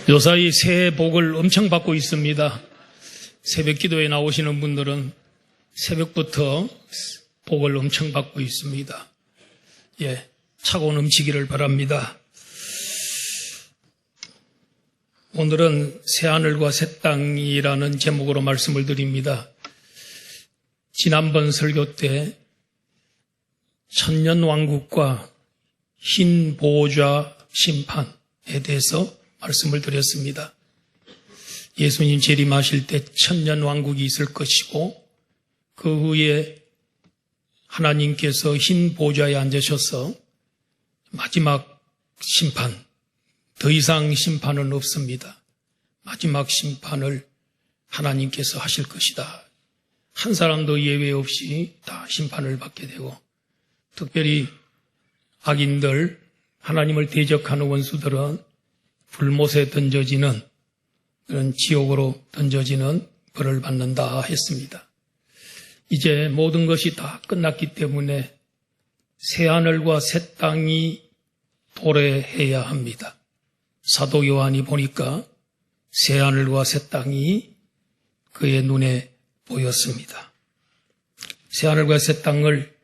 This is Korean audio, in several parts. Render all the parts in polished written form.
요사이 새해 복을 엄청 받고 있습니다. 새벽 기도에 나오시는 분들은 새벽부터 복을 엄청 받고 있습니다. 차고 넘치기를 바랍니다. 오늘은 새하늘과 새 땅이라는 제목으로 말씀을 드립니다. 지난번 설교 때 천년왕국과 흰 보호자 심판에 대해서 말씀을 드렸습니다. 예수님 재림하실 때 천년왕국이 있을 것이고 그 후에 하나님께서 흰 보호자에 앉으셔서 마지막 심판, 더 이상 심판은 없습니다. 마지막 심판을 하나님께서 하실 것이다. 한 사람도 예외 없이 다 심판을 받게 되고 특별히 악인들, 하나님을 대적하는 원수들은 불못에 던져지는 그런 지옥으로 던져지는 벌을 받는다 했습니다. 이제 모든 것이 다 끝났기 때문에 새하늘과 새 땅이 도래해야 합니다. 사도 요한이 보니까 새하늘과 새 땅이 그의 눈에 보였습니다. 새하늘과 새 땅을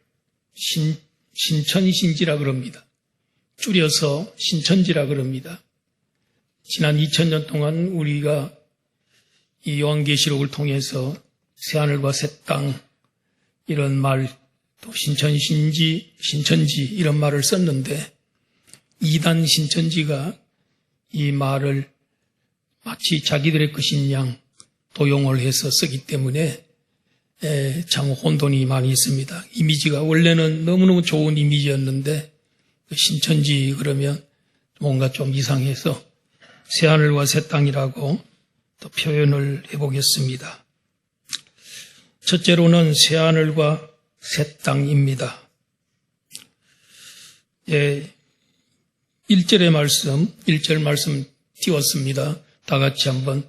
신천신지라 그럽니다. 줄여서 신천지라 그럽니다. 지난 2000년 동안 우리가 이 요한계시록을 통해서 새하늘과 새 땅 이런 말, 또 신천신지, 신천지 이런 말을 썼는데 이단 신천지가 이 말을 마치 자기들의 것인 양 도용을 해서 쓰기 때문에 참 혼돈이 많이 있습니다. 이미지가 원래는 너무너무 좋은 이미지였는데 신천지 그러면 뭔가 좀 이상해서 새하늘과 새 땅이라고 또 표현을 해보겠습니다. 첫째로는 새하늘과 새 땅입니다. 1절의 말씀, 1절 말씀 띄웠습니다. 다 같이 한번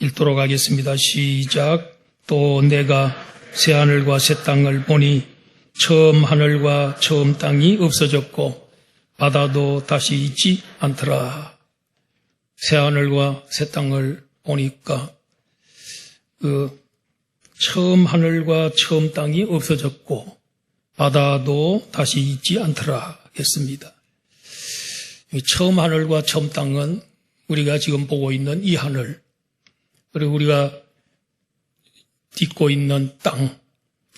읽도록 하겠습니다. 시작. 또 내가 새하늘과 새 땅을 보니 처음 하늘과 처음 땅이 없어졌고 바다도 다시 있지 않더라. 새하늘과 새 땅을 보니까 처음 하늘과 처음 땅이 없어졌고 바다도 다시 있지 않더라 했습니다. 처음 하늘과 처음 땅은 우리가 지금 보고 있는 이 하늘, 그리고 우리가 딛고 있는 땅,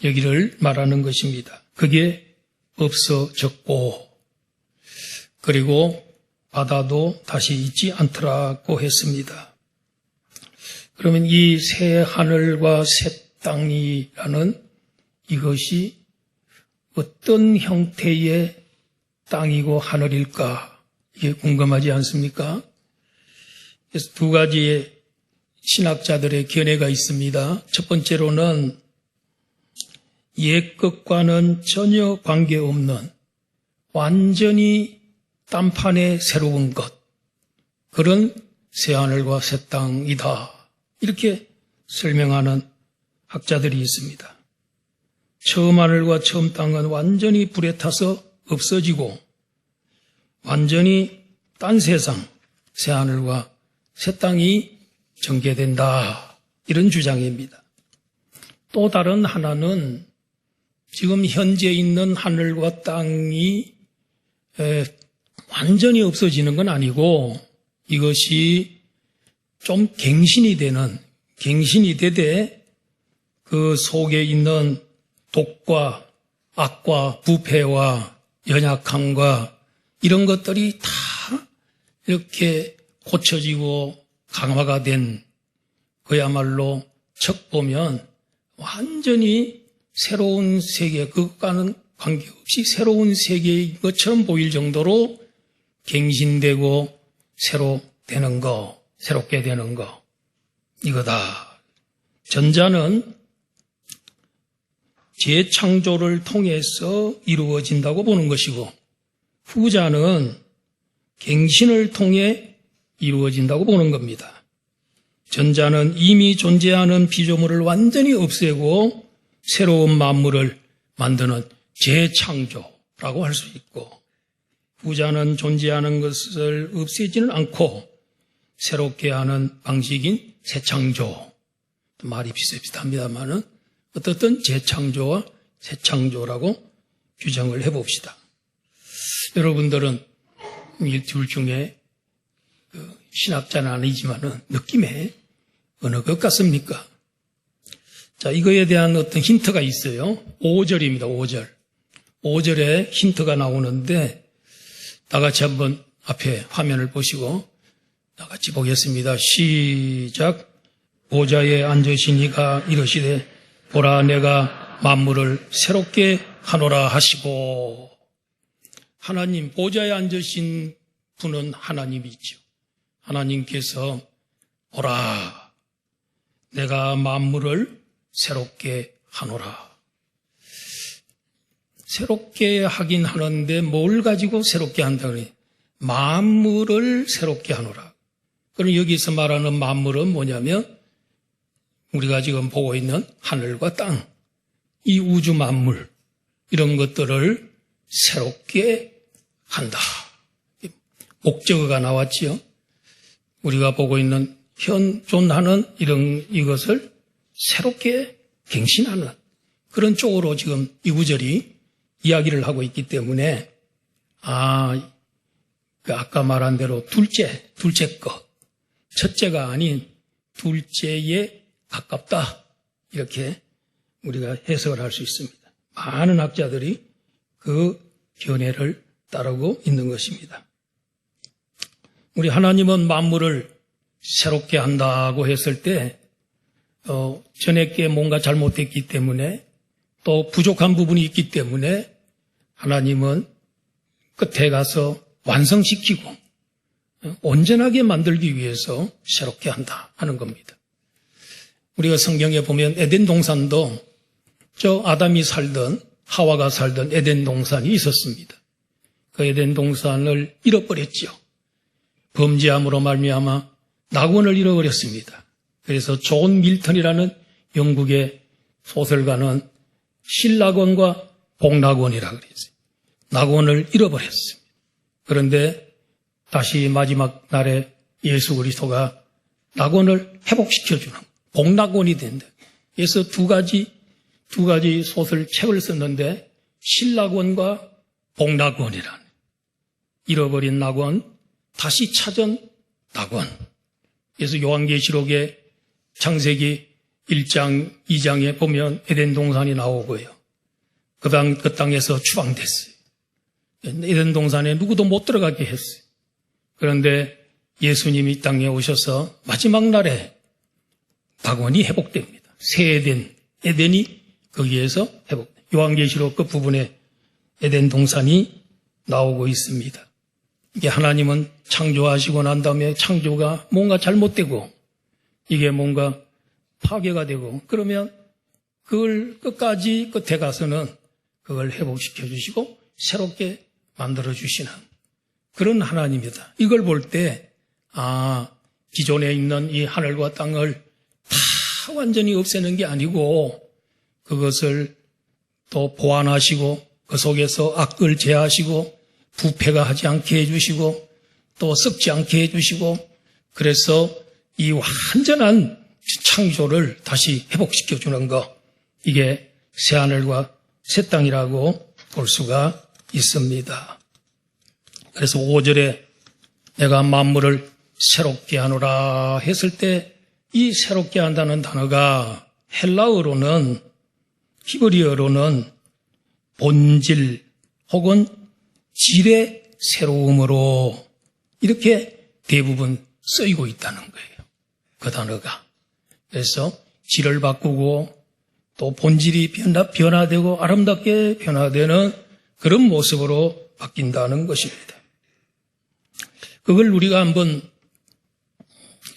여기를 말하는 것입니다. 그게 없어졌고 그리고 바다도 다시 있지 않더라고 했습니다. 그러면 이 새 하늘과 새 땅이라는 이것이 어떤 형태의 땅이고 하늘일까? 이게 궁금하지 않습니까? 그래서 두 가지의 신학자들의 견해가 있습니다. 첫 번째로는 옛 것과는 전혀 관계없는 완전히 딴판의 새로운 것, 그런 새하늘과 새 땅이다. 이렇게 설명하는 학자들이 있습니다. 처음 하늘과 처음 땅은 완전히 불에 타서 없어지고 완전히 딴 세상, 새하늘과 새 땅이 전개된다. 이런 주장입니다. 또 다른 하나는 지금 현재 있는 하늘과 땅이 완전히 없어지는 건 아니고 이것이 좀 갱신이 되되 그 속에 있는 독과 악과 부패와 연약함과 이런 것들이 다 이렇게 고쳐지고 강화가 된 그야말로 척 보면 완전히 새로운 세계, 그것과는 관계없이 새로운 세계인 것처럼 보일 정도로 갱신되고 새롭게 되는 거, 이거다. 전자는 재창조를 통해서 이루어진다고 보는 것이고 후자는 갱신을 통해 이루어진다고 보는 겁니다. 전자는 이미 존재하는 피조물을 완전히 없애고 새로운 만물을 만드는 재창조라고 할 수 있고, 후자는 존재하는 것을 없애지는 않고 새롭게 하는 방식인 새창조. 말이 비슷비슷합니다만은 어떻든 재창조와 새창조라고 규정을 해봅시다. 여러분들은 이 둘 중에 신학자는 아니지만은 느낌에 어느 것 같습니까? 자, 이거에 대한 어떤 힌트가 있어요. 5절입니다. 5절. 5절에 힌트가 나오는데 다 같이 한번 앞에 화면을 보시고 다 같이 보겠습니다. 시작. 보좌에 앉으신 이가 이르시되 보라 내가 만물을 새롭게 하노라 하시고. 하나님, 보좌에 앉으신 분은 하나님이죠. 하나님께서 보라 내가 만물을 새롭게 하노라. 새롭게 하긴 하는데 뭘 가지고 새롭게 한다 그래? 만물을 새롭게 하노라. 그럼 여기서 말하는 만물은 뭐냐면 우리가 지금 보고 있는 하늘과 땅, 이 우주 만물 이런 것들을 새롭게 한다. 목적어가 나왔지요. 우리가 보고 있는 현존하는 이것을 새롭게 갱신하는 그런 쪽으로 지금 이 구절이 이야기를 하고 있기 때문에 아까 말한 대로 둘째 것, 첫째가 아닌 둘째에 가깝다 이렇게 우리가 해석을 할 수 있습니다. 많은 학자들이 그 견해를 따르고 있는 것입니다. 우리 하나님은 만물을 새롭게 한다고 했을 때 전에께 뭔가 잘못됐기 때문에 또 부족한 부분이 있기 때문에 하나님은 끝에 가서 완성시키고 온전하게 만들기 위해서 새롭게 한다 하는 겁니다. 우리가 성경에 보면 에덴 동산도 저 아담이 살던 하와가 살던 에덴 동산이 있었습니다. 그 에덴 동산을 잃어버렸죠. 범죄함으로 말미암아 낙원을 잃어버렸습니다. 그래서 존 밀턴이라는 영국의 소설가는 신낙원과 복낙원이라고 그랬어요. 낙원을 잃어버렸습니다. 그런데 다시 마지막 날에 예수 그리스도가 낙원을 회복시켜주는 복낙원이 된다. 그래서 두 가지 소설 책을 썼는데 신낙원과 복낙원이라는 잃어버린 낙원, 다시 찾은 낙원. 그래서 요한계시록의 창세기 1장, 2장에 보면 에덴 동산이 나오고요. 그 땅에서 추방됐어요. 에덴 동산에 누구도 못 들어가게 했어요. 그런데 예수님이 이 땅에 오셔서 마지막 날에 낙원이 회복됩니다. 새 에덴이 거기에서 회복됩니다. 요한계시록 그 부분에 에덴 동산이 나오고 있습니다. 이게 하나님은 창조하시고 난 다음에 창조가 뭔가 잘못되고 이게 뭔가 파괴가 되고 그러면 그걸 끝에 가서는 그걸 회복시켜 주시고 새롭게 만들어 주시는 그런 하나님이다. 이걸 볼 때 기존에 있는 이 하늘과 땅을 다 완전히 없애는 게 아니고 그것을 또 보완하시고 그 속에서 악을 제하시고 부패가 하지 않게 해주시고 또 썩지 않게 해주시고 그래서 이 완전한 창조를 다시 회복시켜주는 것, 이게 새하늘과 새 땅이라고 볼 수가 있습니다. 그래서 5절에 내가 만물을 새롭게 하노라 했을 때 이 새롭게 한다는 단어가 헬라어로는 히브리어로는 본질 혹은 질의 새로움으로 이렇게 대부분 쓰이고 있다는 거예요. 그 단어가. 그래서 질을 바꾸고 또 본질이 변화되고 아름답게 변화되는 그런 모습으로 바뀐다는 것입니다. 그걸 우리가 한번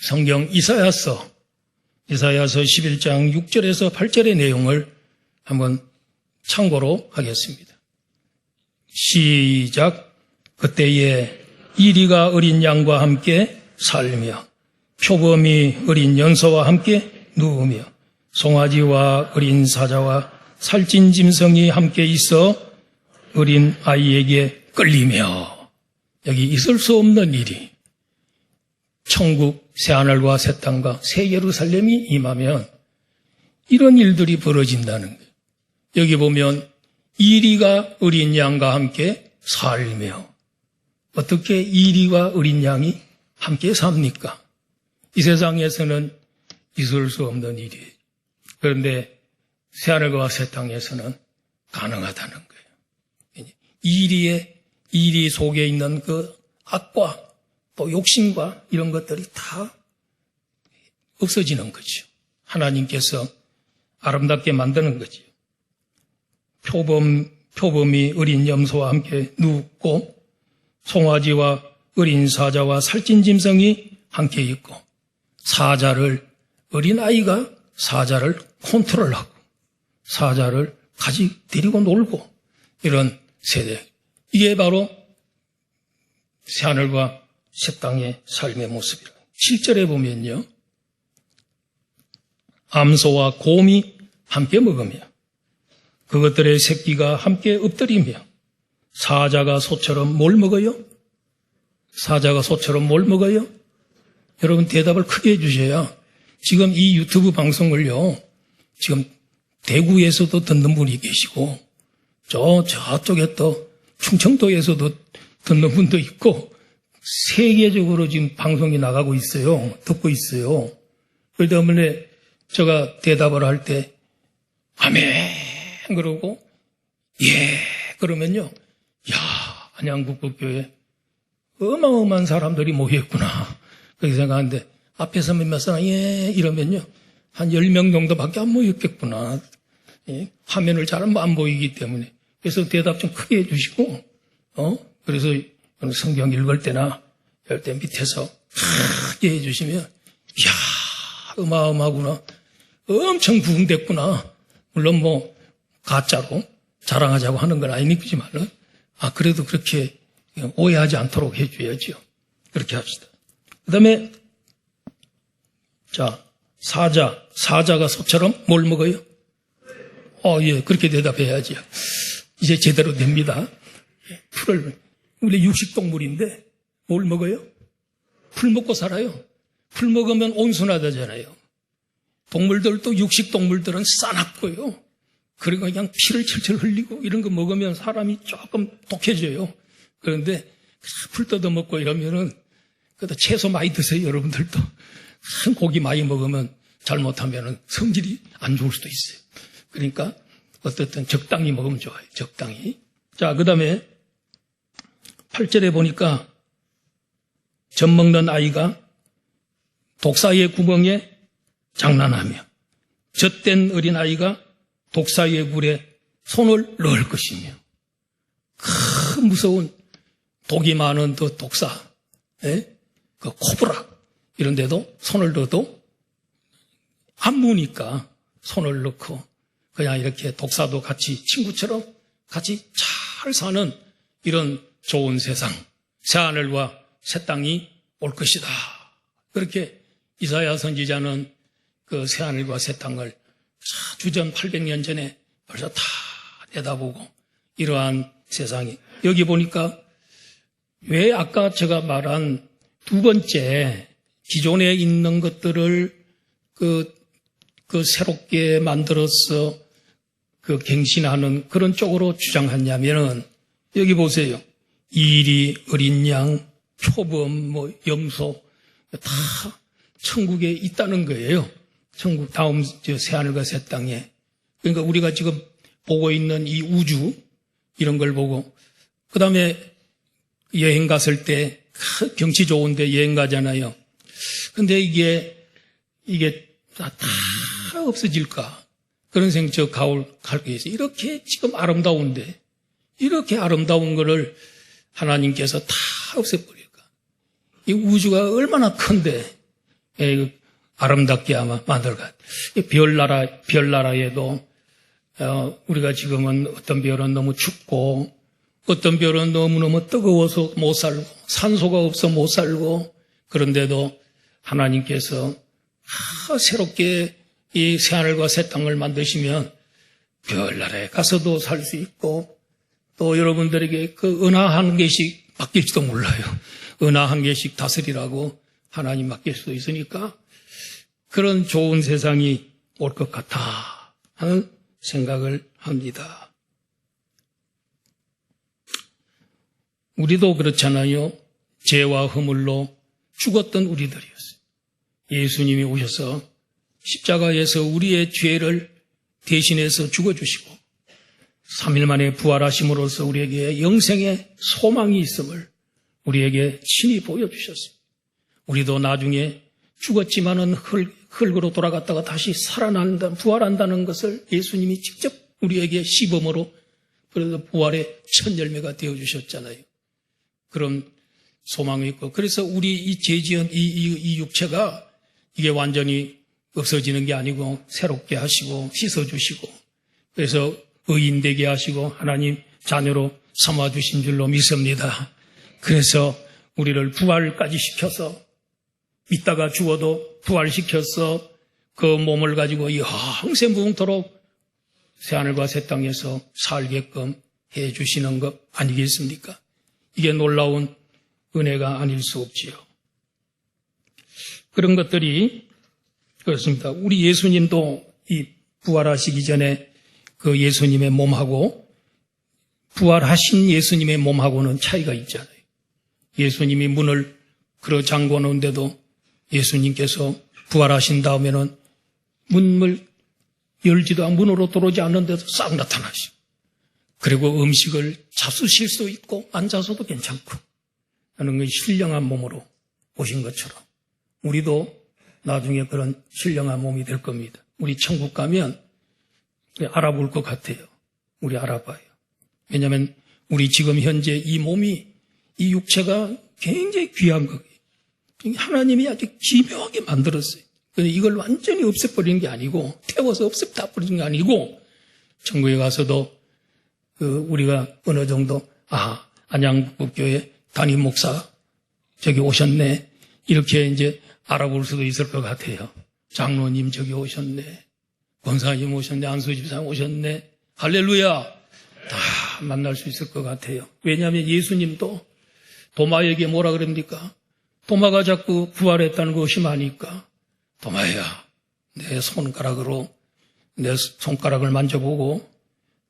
성경 이사야서 11장 6절에서 8절의 내용을 한번 참고로 하겠습니다. 시작. 그때에 이리가 어린 양과 함께 살며 표범이 어린 연소와 함께 누우며 송아지와 어린 사자와 살찐 짐승이 함께 있어 어린 아이에게 끌리며 여기 있을 수 없는 일이 천국, 새하늘과 새 땅과 새 예루살렘이 임하면 이런 일들이 벌어진다는 거예요. 여기 보면 이리가 어린 양과 함께 살며, 어떻게 이리와 어린 양이 함께 삽니까? 이 세상에서는 있을 수 없는 일이에요. 그런데 새하늘과 새 땅에서는 가능하다는 거예요. 이리 속에 있는 그 악과 또 욕심과 이런 것들이 다 없어지는 거죠. 하나님께서 아름답게 만드는 거죠. 표범이 어린 염소와 함께 눕고 송아지와 어린 사자와 살찐 짐승이 함께 있고 어린아이가 사자를 컨트롤하고 사자를 같이 데리고 놀고 이런 세대. 이게 바로 새하늘과 새 땅의 삶의 모습이라. 7절에 보면요. 암소와 곰이 함께 먹으며 그것들의 새끼가 함께 엎드리며 사자가 소처럼 뭘 먹어요? 사자가 소처럼 뭘 먹어요? 여러분 대답을 크게 해주셔야 지금 이 유튜브 방송을요. 지금 대구에서도 듣는 분이 계시고 저쪽에 또 충청도에서도 듣는 분도 있고 세계적으로 지금 방송이 나가고 있어요. 듣고 있어요. 그렇기 때문에 제가 대답을 할 때 아멘 그러고 예 그러면요. 야 안양국국교회 어마어마한 사람들이 모여있구나 그렇게 생각하는데 앞에서 몇몇 사람 예 이러면요. 한 10명 정도밖에 안 모였겠구나. 예? 화면을 잘 안 보이기 때문에. 그래서 대답 좀 크게 해주시고 그래서 성경 읽을 때나 이럴 때 밑에서 크게 해주시면 이야 어마어마하구나. 엄청 부흥됐구나. 물론 뭐 가짜로 자랑하자고 하는 건 아니지만은 그래도 그렇게 오해하지 않도록 해줘야죠. 그렇게 합시다. 그 다음에 자 사자가 소처럼 뭘 먹어요? 예, 그렇게 대답해야죠. 이제 제대로 됩니다. 우리 육식동물인데 뭘 먹어요? 풀 먹고 살아요. 풀 먹으면 온순하다잖아요. 동물들도 육식동물들은 싸납고요. 그리고 그냥 피를 철철 흘리고 이런 거 먹으면 사람이 조금 독해져요. 그런데 풀 뜯어 먹고 이러면은 그래도 채소 많이 드세요. 여러분들도. 큰 고기 많이 먹으면 잘못하면 성질이 안 좋을 수도 있어요. 그러니까 어쨌든 적당히 먹으면 좋아요. 적당히. 자, 그 다음에 8절에 보니까 젖 먹는 아이가 독사의 구멍에 장난하며 젖된 어린아이가 독사의 굴에 손을 넣을 것이며 큰 무서운 독이 많은 그 독사, 그 코브라 이런 데도 손을 넣어도 안 무니까 손을 넣고 그냥 이렇게 독사도 같이 친구처럼 같이 잘 사는 이런 좋은 세상, 새하늘과 새 땅이 올 것이다. 그렇게 이사야 선지자는 그 새하늘과 새 땅을 주전 800년 전에 벌써 다 내다보고 이러한 세상이 여기 보니까 왜 아까 제가 말한 두 번째 기존에 있는 것들을 그 새롭게 만들어서 그 갱신하는 그런 쪽으로 주장하냐면은 여기 보세요. 이리, 어린 양, 표범, 염소 다 천국에 있다는 거예요. 천국 다음 새하늘과 새 땅에. 그러니까 우리가 지금 보고 있는 이 우주 이런 걸 보고 그 다음에 여행 갔을 때 경치 좋은데 여행 가잖아요. 근데 이게 다 없어질까? 그런 생각 갈 게 있어요. 이렇게 지금 아름다운데 이렇게 아름다운 거를 하나님께서 다 없애버릴까? 이 우주가 얼마나 큰데 아름답게 아마 만들까? 별나라에도 우리가 지금은 어떤 별은 너무 춥고 어떤 별은 너무너무 뜨거워서 못 살고 산소가 없어 못 살고 그런데도 하나님께서 새롭게 이 새하늘과 새 땅을 만드시면 별나라에 가서도 살 수 있고 또 여러분들에게 그 은하 한 개씩 바뀔지도 몰라요. 은하 한 개씩 다스리라고 하나님 맡길 수도 있으니까 그런 좋은 세상이 올 것 같아 하는 생각을 합니다. 우리도 그렇잖아요. 죄와 허물로 죽었던 우리들이었어요. 예수님이 오셔서 십자가에서 우리의 죄를 대신해서 죽어주시고 3일 만에 부활하심으로써 우리에게 영생의 소망이 있음을 우리에게 친히 보여주셨습니다. 우리도 나중에 죽었지만은 흙으로 돌아갔다가 다시 살아난다, 부활한다는 것을 예수님이 직접 우리에게 시범으로 그래서 부활의 첫 열매가 되어주셨잖아요. 그런 소망이 있고, 그래서 우리 이 죄지은 이 육체가 이게 완전히 없어지는 게 아니고 새롭게 하시고 씻어주시고, 그래서 의인되게 하시고 하나님 자녀로 삼아주신 줄로 믿습니다. 그래서 우리를 부활까지 시켜서 믿다가 죽어도 부활시켜서 그 몸을 가지고 영생무궁토록 새하늘과 새 땅에서 살게끔 해주시는 것 아니겠습니까? 이게 놀라운 은혜가 아닐 수 없지요. 그런 것들이 그렇습니다. 우리 예수님도 이 부활하시기 전에 그 예수님의 몸하고 부활하신 예수님의 몸하고는 차이가 있잖아요. 예수님이 문을 걸어 잠궈 놓은데도 예수님께서 부활하신 다음에는 문을 열지도 않고 문으로 들어오지 않는데도 싹 나타나시고, 그리고 음식을 잡수실 수 있고 앉아서도 괜찮고 하는 그 신령한 몸으로 오신 것처럼 우리도 나중에 그런 신령한 몸이 될 겁니다. 우리 천국 가면 알아볼 것 같아요. 우리 알아봐요. 왜냐하면 우리 지금 현재 이 몸이, 이 육체가 굉장히 귀한 거예요. 하나님이 아주 기묘하게 만들었어요. 이걸 완전히 없애버리는 게 아니고, 태워서 없애다 버리는 게 아니고, 천국에 가서도 우리가 어느 정도 안양북교회 담임 목사 저기 오셨네, 이렇게 이제 알아볼 수도 있을 것 같아요. 장로님 저기 오셨네, 권사님 오셨네, 안수집사님 오셨네, 할렐루야, 다 만날 수 있을 것 같아요. 왜냐하면 예수님도 도마에게 뭐라 그럽니까? 도마가 자꾸 부활했다는 거 의심하니까, 도마야, 내 손가락으로 내 손가락을 만져보고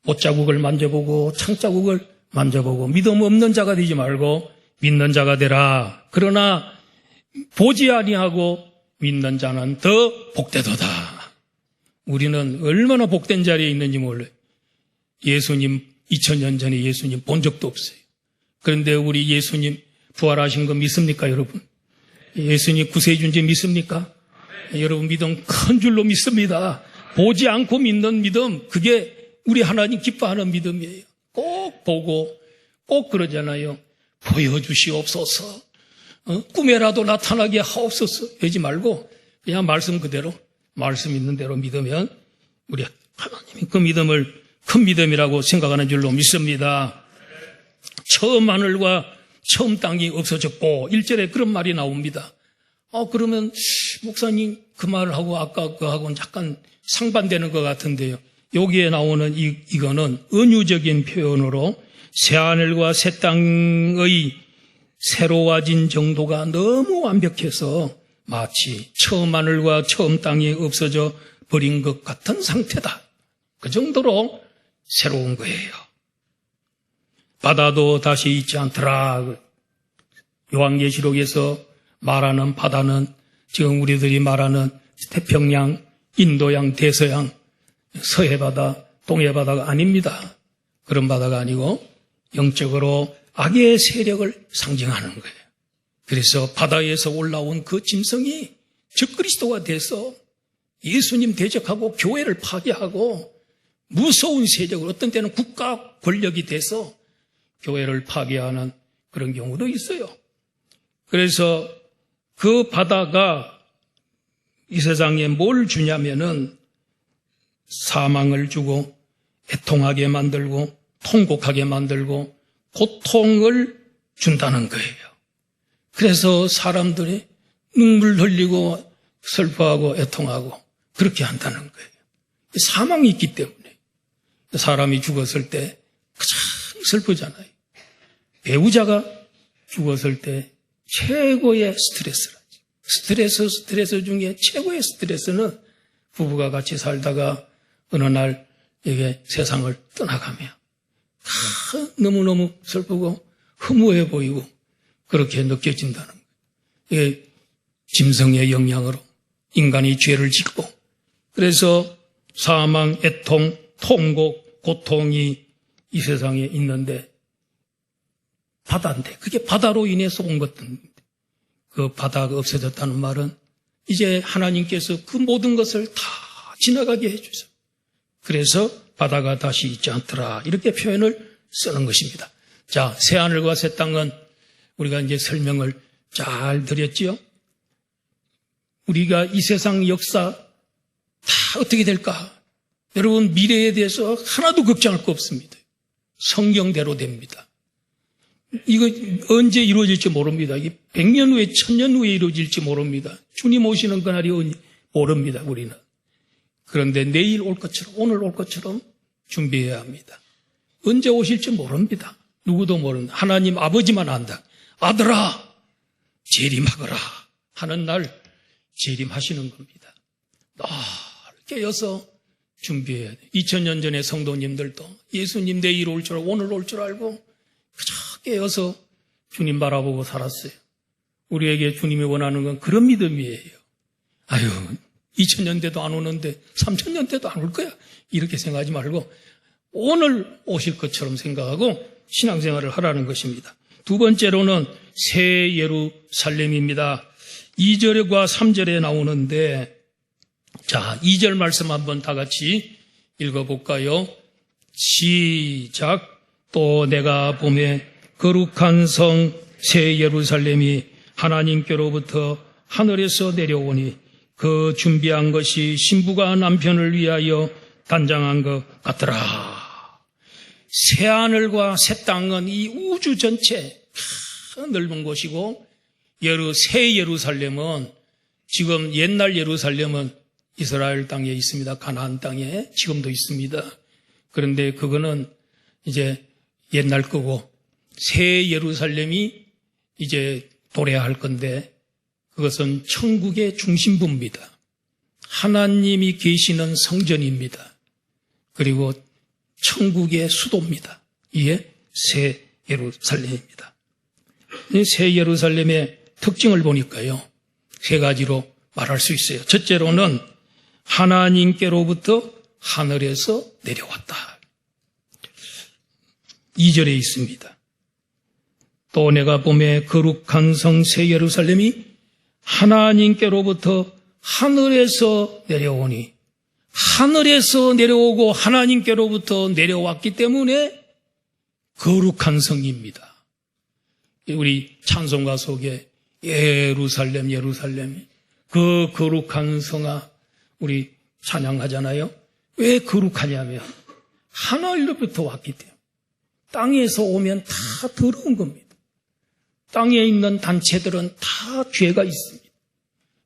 못자국을 만져보고 창자국을 만져보고 믿음 없는 자가 되지 말고 믿는 자가 되라. 그러나 보지 아니하고 믿는 자는 더 복되도다. 우리는 얼마나 복된 자리에 있는지 몰라요. 예수님 2000년 전에 예수님 본 적도 없어요. 그런데 우리 예수님 부활하신 거 믿습니까, 여러분? 예수님 구세주인지 믿습니까? 여러분 믿음 큰 줄로 믿습니다. 보지 않고 믿는 믿음, 그게 우리 하나님 기뻐하는 믿음이에요. 꼭 보고 꼭 그러잖아요. 보여주시옵소서, 꿈에라도 나타나게 하옵소서 하지 말고 그냥 말씀 그대로, 말씀 있는 대로 믿으면 우리 하나님이 그 믿음을 큰 믿음이라고 생각하는 줄로 믿습니다. 처음 하늘과 처음 땅이 없어졌고 1절에 그런 말이 나옵니다. 그러면 목사님 그 말하고 아까 그하고는 약간 상반되는 것 같은데요. 여기에 나오는 이거는 은유적인 표현으로 새하늘과 새 땅의 새로워진 정도가 너무 완벽해서 마치 처음 하늘과 처음 땅이 없어져 버린 것 같은 상태다. 그 정도로 새로운 거예요. 바다도 다시 있지 않더라. 요한계시록에서 말하는 바다는 지금 우리들이 말하는 태평양, 인도양, 대서양, 서해바다, 동해바다가 아닙니다. 그런 바다가 아니고 영적으로 악의 세력을 상징하는 거예요. 그래서 바다에서 올라온 그 짐승이 적그리스도가 돼서 예수님 대적하고 교회를 파괴하고 무서운 세력을, 어떤 때는 국가 권력이 돼서 교회를 파괴하는 그런 경우도 있어요. 그래서 그 바다가 이 세상에 뭘 주냐면은 사망을 주고 애통하게 만들고 통곡하게 만들고 고통을 준다는 거예요. 그래서 사람들이 눈물 흘리고 슬퍼하고 애통하고 그렇게 한다는 거예요. 사망이 있기 때문에. 사람이 죽었을 때 가장 슬프잖아요. 배우자가 죽었을 때 최고의 스트레스를 하죠. 스트레스 중에 최고의 스트레스는 부부가 같이 살다가 어느 날 이게 세상을 떠나가며 너무너무 슬프고 허무해 보이고 그렇게 느껴진다는 거예요. 이게 짐승의 영향으로 인간이 죄를 짓고 그래서 사망, 애통, 통곡, 고통이 이 세상에 있는데 바다인데 그게 바다로 인해서 온 것들인데 그 바다가 없어졌다는 말은 이제 하나님께서 그 모든 것을 다 지나가게 해주세요. 그래서 바다가 다시 있지 않더라 이렇게 표현을 쓰는 것입니다. 자, 새하늘과 새 땅은 우리가 이제 설명을 잘 드렸지요. 우리가 이 세상 역사 다 어떻게 될까? 여러분 미래에 대해서 하나도 걱정할 거 없습니다. 성경대로 됩니다. 이거 언제 이루어질지 모릅니다. 이게 100년 후에 1000년 후에 이루어질지 모릅니다. 주님 오시는 그날이 모릅니다. 우리는. 그런데 내일 올 것처럼 오늘 올 것처럼 준비해야 합니다. 언제 오실지 모릅니다. 누구도 모릅니다. 하나님 아버지만 안다. 아들아 재림하거라 하는 날 재림하시는 겁니다. 날 깨어서 준비해야 돼요. 2000년 전에 성도님들도 예수님 내일 올 줄 알고 오늘 올 줄 알고 그저 깨어서 주님 바라보고 살았어요. 우리에게 주님이 원하는 건 그런 믿음이에요. 아유 2000년 대도 안 오는데 3000년 대도 안 올 거야 이렇게 생각하지 말고 오늘 오실 것처럼 생각하고 신앙생활을 하라는 것입니다. 두 번째로는 새 예루살렘입니다. 2절과 3절에 나오는데 자 2절 말씀 한번 다 같이 읽어볼까요? 시작. 또 내가 보매 거룩한 성 새 예루살렘이 하나님께로부터 하늘에서 내려오니 그 준비한 것이 신부가 남편을 위하여 단장한 것 같더라. 새하늘과 새 땅은 이 우주 전체 넓은 곳이고 새 예루살렘은 지금 옛날 예루살렘은 이스라엘 땅에 있습니다. 가나안 땅에 지금도 있습니다. 그런데 그거는 이제 옛날 거고 새 예루살렘이 이제 도래할 건데 그것은 천국의 중심부입니다. 하나님이 계시는 성전입니다. 그리고 천국의 수도입니다. 이게 새 예루살렘입니다. 새 예루살렘의 특징을 보니까요. 세 가지로 말할 수 있어요. 첫째로는 하나님께로부터 하늘에서 내려왔다. 2절에 있습니다. 또 내가 보매 거룩한 성 새 예루살렘이 하나님께로부터 하늘에서 내려오니 하늘에서 내려오고 하나님께로부터 내려왔기 때문에 거룩한 성입니다. 우리 찬송가 속에 예루살렘 예루살렘 그 거룩한 성아 우리 찬양하잖아요. 왜 거룩하냐면 하늘로부터 왔기 때문에 땅에서 오면 다 더러운 겁니다. 땅에 있는 단체들은 다 죄가 있습니다.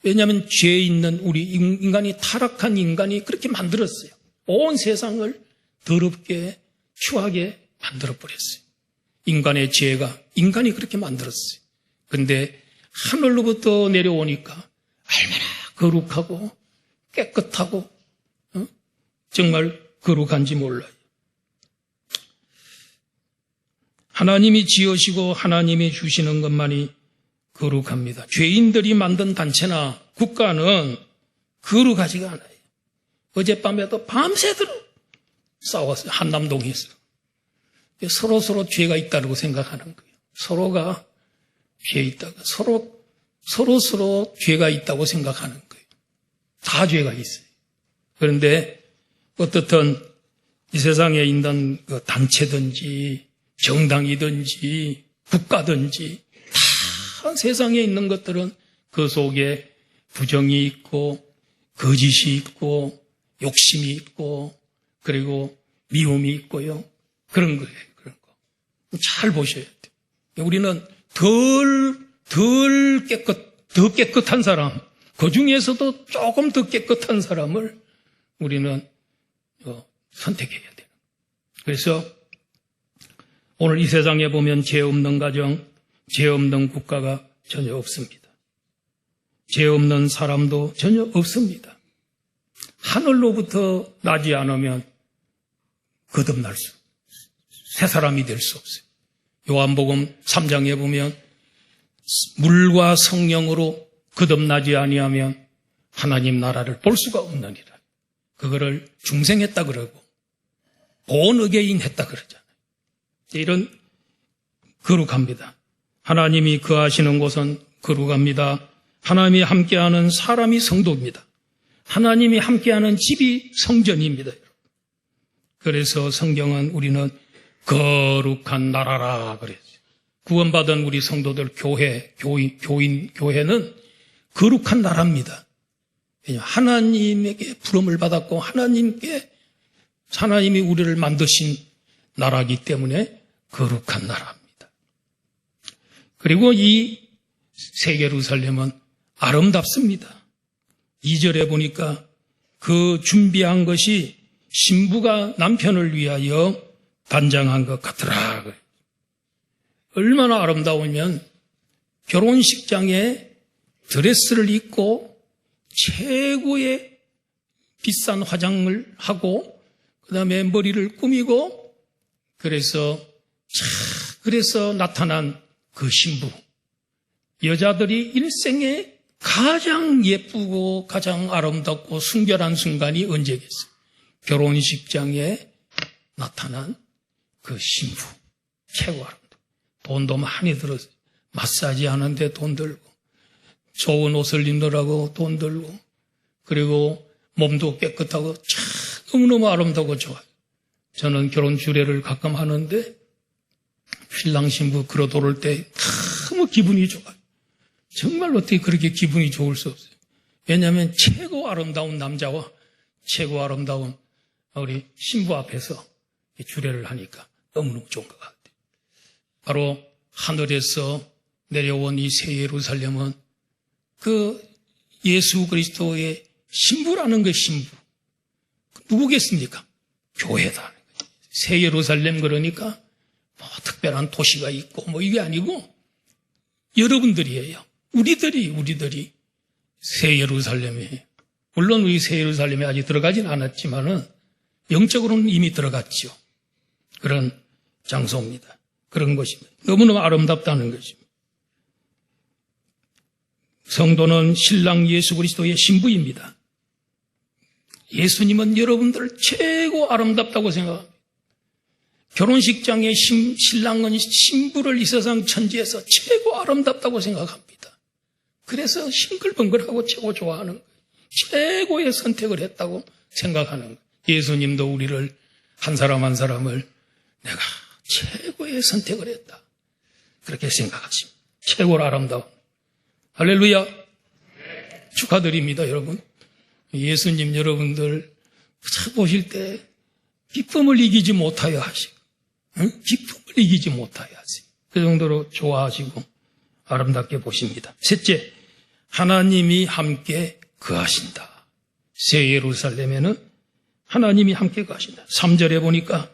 왜냐하면 죄 있는 우리 인간이 타락한 인간이 그렇게 만들었어요. 온 세상을 더럽게 추하게 만들어버렸어요. 인간의 죄가 인간이 그렇게 만들었어요. 그런데 하늘로부터 내려오니까 얼마나 거룩하고 깨끗하고 정말 거룩한지 몰라요. 하나님이 지으시고 하나님이 주시는 것만이 거룩합니다. 죄인들이 만든 단체나 국가는 거룩하지가 않아요. 어젯밤에도 밤새도록 싸웠어요. 한남동에서. 서로 죄가 있다고 생각하는 거예요. 서로가 죄 있다고 서로 죄가 있다고 생각하는 거예요. 다 죄가 있어요. 그런데 어떻든 이 세상에 있는 그 단체든지 정당이든지 국가든지 다 세상에 있는 것들은 그 속에 부정이 있고 거짓이 있고 욕심이 있고 그리고 미움이 있고요. 그런 거예요. 그런 거. 잘 보셔야 돼요. 우리는 더 깨끗한 사람, 그 중에서도 조금 더 깨끗한 사람을 우리는 선택해야 돼요. 그래서 오늘 이 세상에 보면 죄 없는 가정, 죄 없는 국가가 전혀 없습니다. 죄 없는 사람도 전혀 없습니다. 하늘로부터 나지 않으면 거듭날 새 사람이 될 수 없어요. 요한복음 3장에 보면 물과 성령으로 거듭나지 아니하면 하나님 나라를 볼 수가 없느니라. 그거를 중생했다 그러고 본 어게인 했다 그러잖아요. 이런 거룩합니다. 하나님이 거하시는 곳은 거룩합니다. 하나님이 함께하는 사람이 성도입니다. 하나님이 함께하는 집이 성전입니다. 그래서 성경은 우리는 거룩한 나라라 그랬어요. 구원받은 우리 성도들 교회는 거룩한 나라입니다. 하나님에게 부름을 받았고 하나님이 우리를 만드신 나라이기 때문에 거룩한 나라입니다. 그리고 이 새 예루살렘은 아름답습니다. 2절에 보니까 그 준비한 것이 신부가 남편을 위하여 단장한 것 같더라. 얼마나 아름다우면 결혼식장에 드레스를 입고 최고의 비싼 화장을 하고 그다음에 머리를 꾸미고 그래서 나타난 그 신부. 여자들이 일생에 가장 예쁘고 가장 아름답고 순결한 순간이 언제겠어요? 결혼식장에 나타난 그 신부. 최고 아름다워. 돈도 많이 들었어요. 마사지 하는데 돈 들고 좋은 옷을 입느라고 돈 들고 그리고 몸도 깨끗하고 참 너무너무 아름다고 좋아요. 저는 결혼 주례를 가끔 하는데 신랑 신부 걸어 돌을 때 너무 기분이 좋아요. 정말 어떻게 그렇게 기분이 좋을 수 없어요. 왜냐하면 최고 아름다운 남자와 최고 아름다운 우리 신부 앞에서 주례를 하니까 너무너무 좋은 것 같아요. 바로 하늘에서 내려온 이 새 예루살렘은 그 예수 그리스도의 신부라는 그 신부. 누구겠습니까? 교회다. 새 예루살렘 그러니까 뭐 특별한 도시가 있고 뭐 이게 아니고 여러분들이에요. 우리들이 새 예루살렘이에요. 물론 우리 새 예루살렘에 아직 들어가진 않았지만은 영적으로는 이미 들어갔죠. 그런 장소입니다. 그런 것입니다. 너무너무 아름답다는 것입니다. 성도는 신랑 예수 그리스도의 신부입니다. 예수님은 여러분들을 최고 아름답다고 생각합니다. 결혼식장의 신랑은 신부를 이 세상 천지에서 최고 아름답다고 생각합니다. 그래서 싱글벙글하고 최고 좋아하는 거예요. 최고의 선택을 했다고 생각하는 거예요. 예수님도 우리를 한 사람 한 사람을 내가 최고의 선택을 했다. 그렇게 생각하십니다. 최고로 아름다운. 할렐루야. 축하드립니다, 여러분. 예수님 여러분들 보실 때 기쁨을 이기지 못하여 하시고, 기쁨을 이기지 못하여 하시고, 그 정도로 좋아하시고 아름답게 보십니다. 셋째, 하나님이 함께 거하신다. 새 예루살렘에는 하나님이 함께 거하신다. 3절에 보니까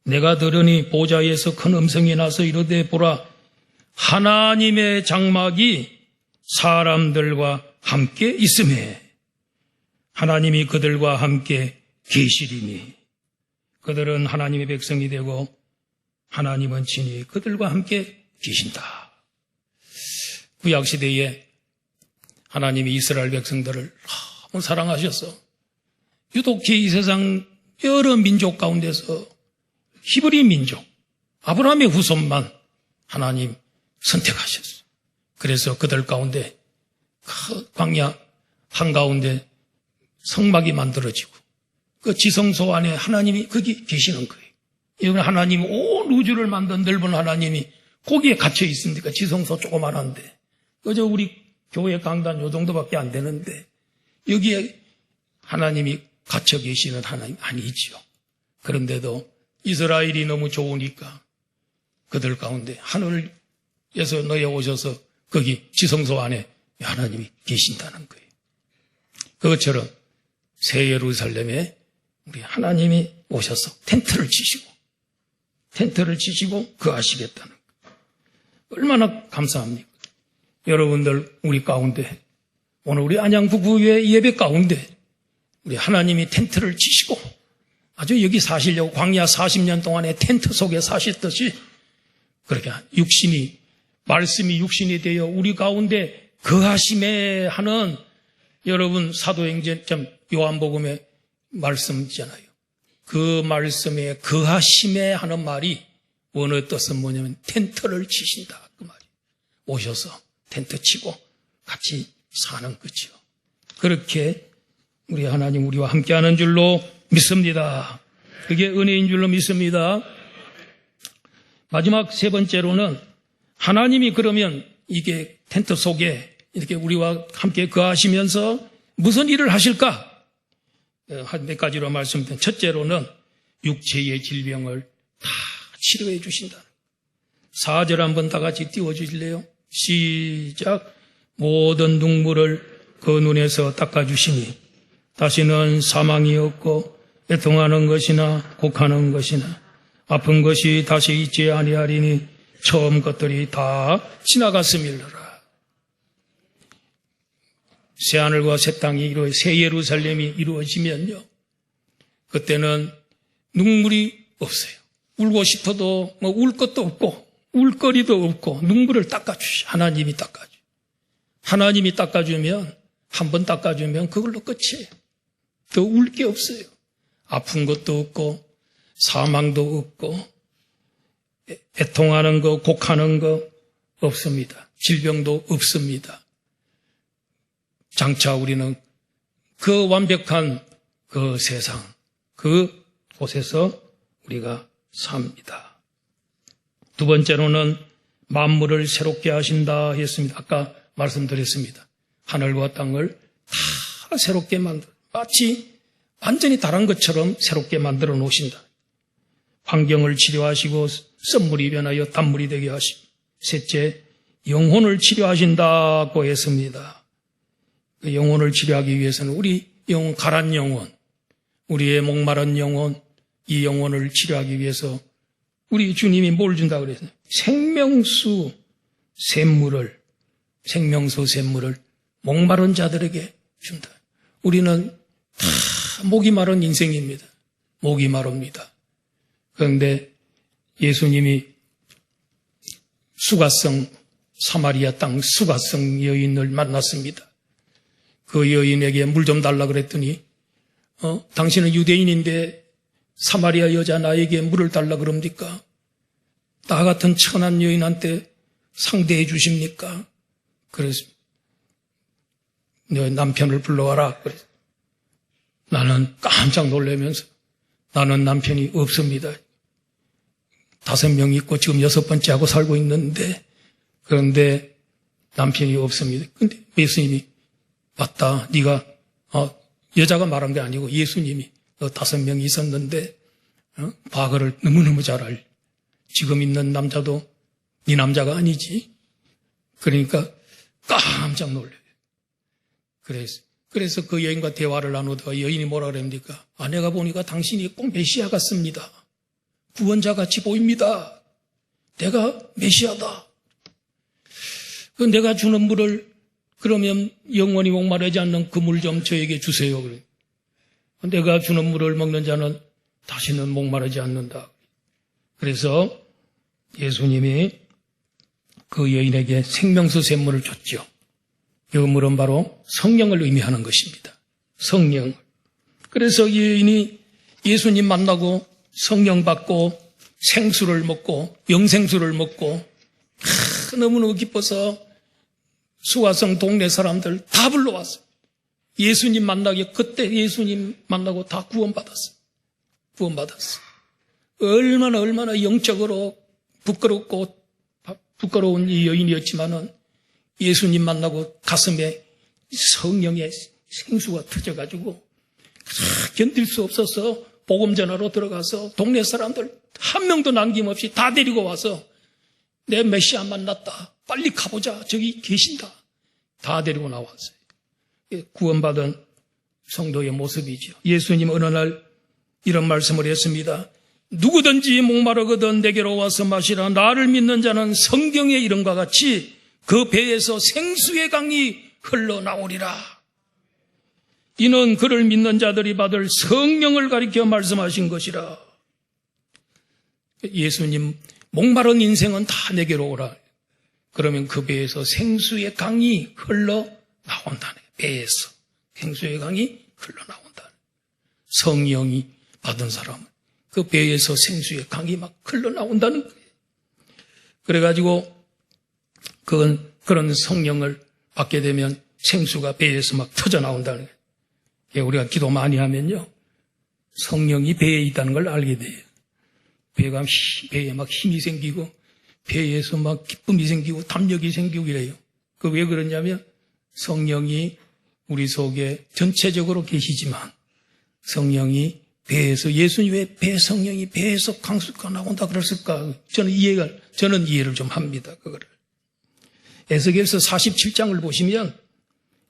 내가 들으니 보좌에서 큰 음성이 나서 이르되 보라 하나님의 장막이 사람들과 함께 있음에 하나님이 그들과 함께 계시리니 그들은 하나님의 백성이 되고 하나님은 친히 그들과 함께 계신다. 구약시대에 하나님이 이스라엘 백성들을 너무 사랑하셔서 유독히 이 세상 여러 민족 가운데서 히브리 민족 아브라함의 후손만 하나님 선택하셨어요. 그래서 그들 가운데 광야 한가운데 성막이 만들어지고 그 지성소 안에 하나님이 거기 계시는 거예요. 여기 하나님이 온 우주를 만든 넓은 하나님이 거기에 갇혀 있으니까 지성소 조그만한데 그저 우리 교회 강단 요 정도밖에 안 되는데 여기에 하나님이 갇혀 계시는 하나님 아니죠. 그런데도 이스라엘이 너무 좋으니까 그들 가운데 하늘에서 내려오셔서 거기 지성소 안에 하나님이 계신다는 거예요. 그것처럼 새 예루살렘에 우리 하나님이 오셔서 텐트를 치시고 거하시겠다는 거예요. 얼마나 감사합니까? 여러분들 우리 가운데 오늘 우리 안양부부의 예배 가운데 우리 하나님이 텐트를 치시고 아주 여기 사시려고 광야 40년 동안에 텐트 속에 사셨듯이 그렇게 말씀이 육신이 되어 우리 가운데 거하심에 하는 여러분 사도행전 요한복음의 말씀이잖아요. 그 말씀에 거하심에 하는 말이 원어의 뜻은 뭐냐면 텐트를 치신다 그 말이에요. 오셔서 텐트 치고 같이 사는 거죠. 그렇게 우리 하나님 우리와 함께하는 줄로 믿습니다. 그게 은혜인 줄로 믿습니다. 마지막 세 번째로는 하나님이 그러면 이게 텐트 속에 이렇게 우리와 함께 거하시면서 무슨 일을 하실까? 한 몇 가지로 말씀드린 첫째로는 육체의 질병을 다 치료해 주신다. 4절 한번 다 같이 띄워주실래요? 시작. 모든 눈물을 그 눈에서 닦아주시니 다시는 사망이 없고 애통하는 것이나 곡하는 것이나 아픈 것이 다시 있지 아니하리니 처음 것들이 다 지나갔음이라. 새하늘과 새 땅이 새 예루살렘이 이루어지면요, 그때는 눈물이 없어요. 울고 싶어도 울 것도 없고 울거리도 없고 눈물을 닦아주시. 하나님이 닦아줘. 하나님이 닦아주면 한 번 닦아주면 그걸로 끝이에요. 더 울 게 없어요. 아픈 것도 없고 사망도 없고 애통하는 거 곡하는 거 없습니다. 질병도 없습니다. 장차 우리는 그 완벽한 그 세상, 그 곳에서 우리가 삽니다. 두 번째로는 만물을 새롭게 하신다 했습니다. 아까 말씀드렸습니다. 하늘과 땅을 다 새롭게 마치 완전히 다른 것처럼 새롭게 만들어 놓으신다. 환경을 치료하시고 썬물이 변하여 단물이 되게 하시고, 셋째, 영혼을 치료하신다고 했습니다. 그 영혼을 치료하기 위해서는 우리 영혼, 가란 영혼, 우리의 목마른 영혼, 이 영혼을 치료하기 위해서 우리 주님이 뭘 준다 그랬어요? 생명수 샘물을 목마른 자들에게 준다. 우리는 다 목이 마른 인생입니다. 목이 마릅니다. 그런데 예수님이 사마리아 땅 수가성 여인을 만났습니다. 그 여인에게 물 좀 달라 그랬더니 당신은 유대인인데 사마리아 여자 나에게 물을 달라 그럽니까? 나 같은 천한 여인한테 상대해 주십니까? 그래서 너 남편을 불러와라. 그래서 나는 깜짝 놀라면서 나는 남편이 없습니다. 5명 있고 지금 6번째 하고 살고 있는데 그런데 남편이 없습니다. 근데 예수님이 맞다. 네가 여자가 말한 게 아니고 예수님이 너 5명이 있었는데 과거를 너무너무 잘 알. 지금 있는 남자도 네 남자가 아니지. 그러니까 깜짝 놀라요. 그래서 그 여인과 대화를 나누다가 여인이 뭐라 그럽니까? 아내가 보니까 당신이 꼭 메시아 같습니다. 구원자 같이 보입니다. 내가 메시아다. 내가 주는 물을 그러면 영원히 목마르지 않는 그 물 좀 저에게 주세요. 그래. 내가 주는 물을 먹는 자는 다시는 목마르지 않는다. 그래서 예수님이 그 여인에게 생명수 샘물을 줬죠. 이 물은 바로 성령을 의미하는 것입니다. 성령. 그래서 이 여인이 예수님 만나고 성령 받고 생수를 먹고 영생수를 먹고 너무너무 기뻐서 수가성 동네 사람들 다 불러왔어요. 예수님 그때 예수님 만나고 다 구원받았어요. 얼마나 영적으로 부끄러운 이 여인이었지만은 예수님 만나고 가슴에 성령의 생수가 터져가지고 견딜 수 없어서 복음 전하러 들어가서 동네 사람들 한 명도 남김없이 다 데리고 와서 내 메시아 만났다. 빨리 가보자. 저기 계신다. 다 데리고 나왔어요. 구원받은 성도의 모습이죠. 예수님 어느 날 이런 말씀을 했습니다. 누구든지 목마르거든 내게로 와서 마시라. 나를 믿는 자는 성경의 이름과 같이 그 배에서 생수의 강이 흘러나오리라. 이는 그를 믿는 자들이 받을 성령을 가리켜 말씀하신 것이라. 예수님, 목마른 인생은 다 내게로 오라. 그러면 그 배에서 생수의 강이 흘러나온다네. 배에서 생수의 강이 흘러나온다. 성령이 받은 사람은 그 배에서 생수의 강이 막 흘러나온다는 거예요. 그래가지고 그런 성령을 받게 되면 생수가 배에서 막 터져나온다는 거예요. 우리가 기도 많이 하면요, 성령이 배에 있다는 걸 알게 돼요. 배에 막 힘이 생기고 배에서 막 기쁨이 생기고 담력이 생기고 이래요. 그 왜 그러냐면 성령이 우리 속에 전체적으로 계시지만 성령이 배에서, 예수님 왜 성령이 배에서 강수가 나온다 그랬을까? 저는 이해를 좀 합니다. 그거를. 에스겔서 47장을 보시면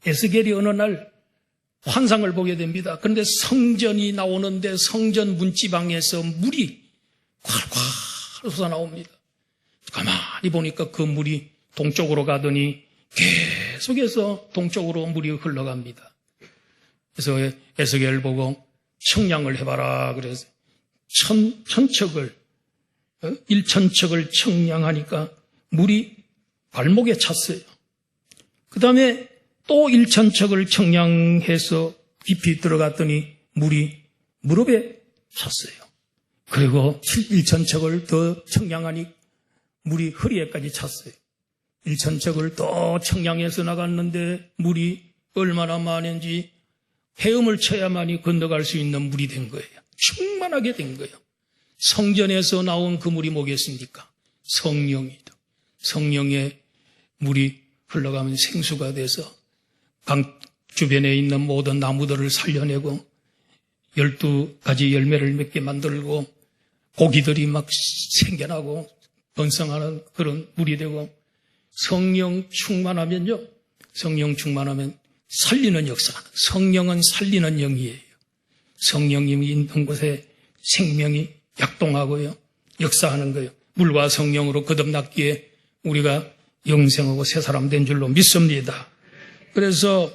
에스겔이 어느 날 환상을 보게 됩니다. 그런데 성전이 나오는데 성전 문지방에서 물이 콸콸 솟아나옵니다. 가만히 보니까 그 물이 동쪽으로 가더니 계속해서 동쪽으로 물이 흘러갑니다. 그래서 에스겔을 보고 청량을 해봐라 그래서 천척을 1천척을 청량하니까 물이 발목에 찼어요. 그 다음에 또 1천척을 청량해서 깊이 들어갔더니 물이 무릎에 찼어요. 그리고 1천척을 더 청량하니 물이 허리에까지 찼어요. 1천척을 더 청량해서 나갔는데 물이 얼마나 많은지 헤엄을 쳐야만이 건너갈 수 있는 물이 된 거예요. 충만하게 된 거예요. 성전에서 나온 그 물이 뭐겠습니까? 성령이다. 성령의 물이 흘러가면 생수가 돼서 강 주변에 있는 모든 나무들을 살려내고 12가지 열매를 맺게 만들고 고기들이 막 생겨나고 번성하는 그런 물이 되고, 성령 충만하면요, 성령 충만하면 살리는 역사, 성령은 살리는 영이에요. 성령님이 있는 곳에 생명이 약동하고요, 역사하는 거예요. 물과 성령으로 거듭났기에 우리가 영생하고 새 사람 된 줄로 믿습니다. 그래서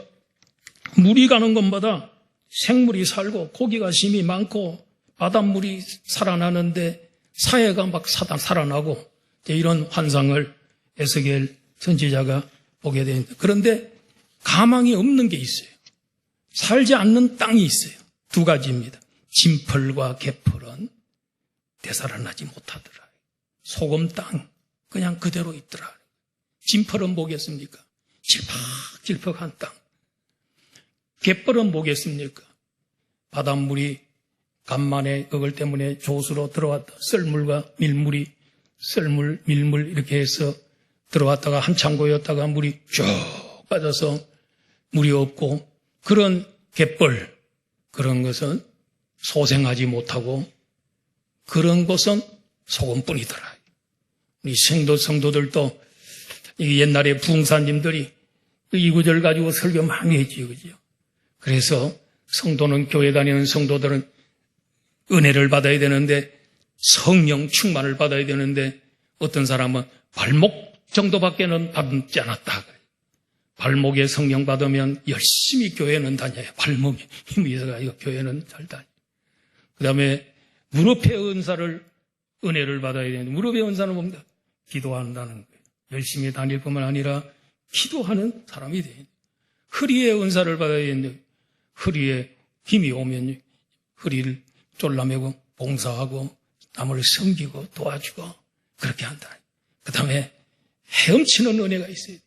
물이 가는 곳마다 생물이 살고 고기가 심이 많고 바닷물이 살아나는데 사해가 막 살아나고 이런 환상을 에스겔 선지자가 보게 됩니다. 그런데 가망이 없는 게 있어요. 살지 않는 땅이 있어요. 두 가지입니다. 진펄과 개펄은 되살아나지 못하더라. 소금 땅 그냥 그대로 있더라. 진펄은 뭐겠습니까? 질퍽질퍽한 땅. 개펄은 뭐겠습니까? 바닷물이 간만에 그걸 때문에 조수로 들어왔다. 썰물과 밀물이 썰물, 밀물 이렇게 해서 들어왔다가 한참 고였다가 물이 쭉 빠져서 물이 없고, 그런 갯벌, 그런 것은 소생하지 못하고 그런 곳은 소금뿐이더라. 우리 성도들도 옛날에 부흥사님들이 이 구절 가지고 설교 많이 했지, 그죠? 그래서 성도는, 교회 다니는 성도들은 은혜를 받아야 되는데, 성령 충만을 받아야 되는데, 어떤 사람은 발목 정도밖에는 받지 않았다. 발목에 성령 받으면 열심히 교회는 다녀요. 발목에 힘이 있어가지고 교회는 잘 다녀요. 그 다음에 무릎의 은사를, 은혜를 받아야 되는데, 무릎의 은사는 뭡니까? 기도한다는 거예요. 열심히 다닐 뿐만 아니라 기도하는 사람이 돼요. 허리의 은사를 받아야 되는데, 허리에 힘이 오면 허리를 졸라매고 봉사하고 남을 섬기고 도와주고 그렇게 한다. 그 다음에 헤엄치는 은혜가 있어요.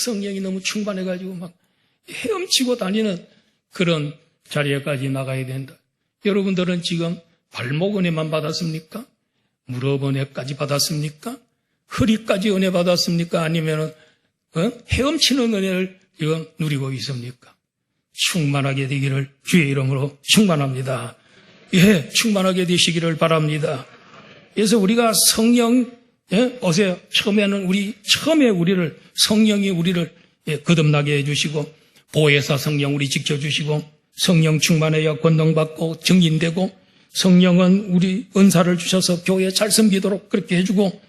성령이 너무 충만해가지고 막 헤엄치고 다니는 그런 자리에까지 나가야 된다. 여러분들은 지금 발목 은혜만 받았습니까? 무릎 은혜까지 받았습니까? 허리까지 은혜 받았습니까? 아니면 헤엄치는 은혜를 지금 누리고 있습니까? 충만하게 되기를 주의 이름으로 충만합니다. 예, 충만하게 되시기를 바랍니다. 그래서 우리가 성령, 보세요. 처음에 우리를, 성령이 우리를 거듭나게 해주시고, 보혜사 성령 우리 지켜주시고, 성령 충만해야 권능받고 증인되고, 성령은 우리 은사를 주셔서 교회 잘 섬기도록 그렇게 해주고,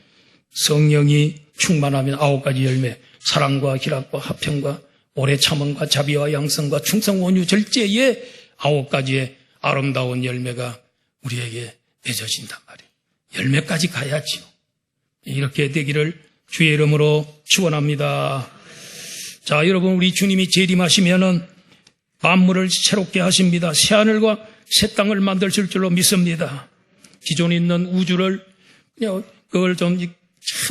성령이 충만하면 9가지 열매, 사랑과 희락과 화평과 오래 참음과 자비와 양성과 충성, 온유, 절제의 9가지의 아름다운 열매가 우리에게 맺어진단 말이에요. 열매까지 가야지요. 이렇게 되기를 주의 이름으로 축원합니다. 자, 여러분, 우리 주님이 재림하시면은 만물을 새롭게 하십니다. 새하늘과 새 땅을 만드실 줄로 믿습니다. 기존에 있는 우주를 그걸 좀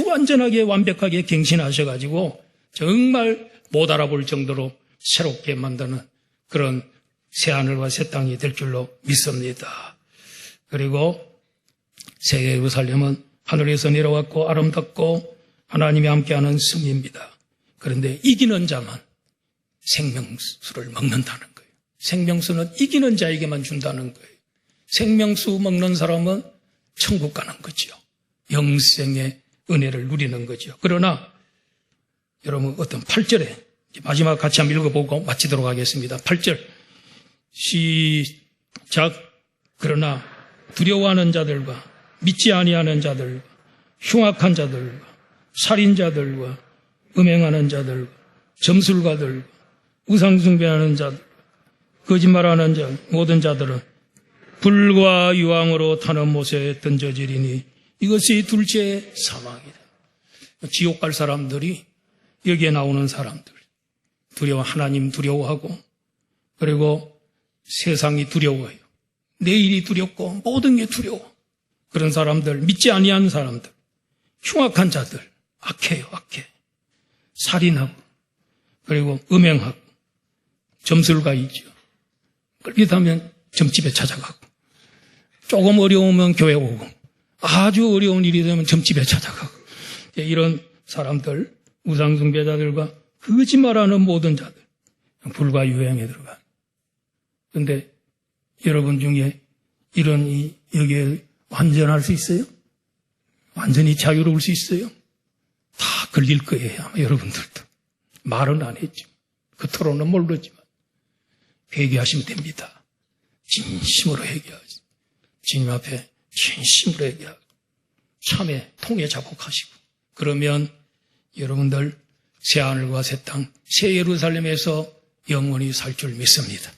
완전하게 완벽하게 갱신하셔가지고 정말 못 알아볼 정도로 새롭게 만드는 그런 새하늘과 새 땅이 될 줄로 믿습니다. 그리고 새 예루살렘은 하늘에서 내려왔고 아름답고 하나님이 함께하는 승리입니다. 그런데 이기는 자만 생명수를 먹는다는 거예요. 생명수는 이기는 자에게만 준다는 거예요. 생명수 먹는 사람은 천국 가는 거죠. 영생의 은혜를 누리는 거죠. 그러나 여러분 어떤 8절에 마지막 같이 한번 읽어보고 마치도록 하겠습니다. 8절 시작. 그러나 두려워하는 자들과 믿지 아니하는 자들과 흉악한 자들과 살인자들과 음행하는 자들과 점술가들과 우상숭배하는 자들, 거짓말하는 자, 모든 자들은 불과 유황으로 타는 못에 던져지리니 이것이 둘째 사망이다. 지옥 갈 사람들이 여기에 나오는 사람들, 하나님 두려워하고 그리고 세상이 두려워해요. 내일이 두렵고 모든 게 두려워. 그런 사람들, 믿지 아니하는 사람들, 흉악한 자들, 악해요, 악해. 살인하고 그리고 음행하고 점술가이죠. 그렇다면 점집에 찾아가고 조금 어려우면 교회 오고 아주 어려운 일이 되면 점집에 찾아가고 이런 사람들, 우상숭배자들과 거짓말하는 모든 자들 불과 유행에 들어가. 그런데 여러분 중에 이런 여기에 완전할 수 있어요? 완전히 자유로울 수 있어요? 다 걸릴 거예요, 아마 여러분들도. 말은 안 했죠. 겉으로는 모르지만 회개하시면 됩니다. 진심으로 회개하시. 주님 앞에 진심으로 회개하고 참에 통에 자복하시고 그러면 여러분들 새하늘과 새 땅, 새 예루살렘에서 영원히 살 줄 믿습니다.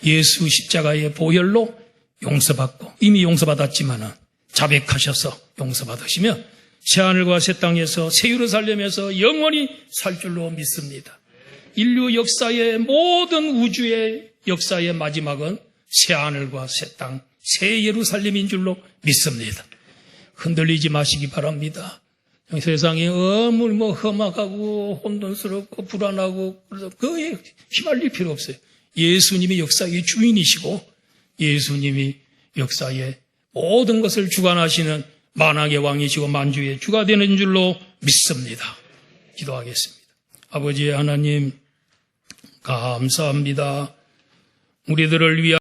예수 십자가의 보혈로 용서받고 이미 용서받았지만은 자백하셔서 용서받으시면 새하늘과 새 땅에서 새 예루살렘에서 영원히 살 줄로 믿습니다. 인류 역사의 모든 우주의 역사의 마지막은 새하늘과 새 땅, 새 예루살렘인 줄로 믿습니다. 흔들리지 마시기 바랍니다. 세상이 너무 험악하고 혼돈스럽고 불안하고 그래서 그에 휘말릴 필요 없어요. 예수님이 역사의 주인이시고 예수님이 역사의 모든 것을 주관하시는 만왕의 왕이시고 만주의 주가 되는 줄로 믿습니다. 기도하겠습니다. 아버지 하나님 감사합니다. 우리들을 위하여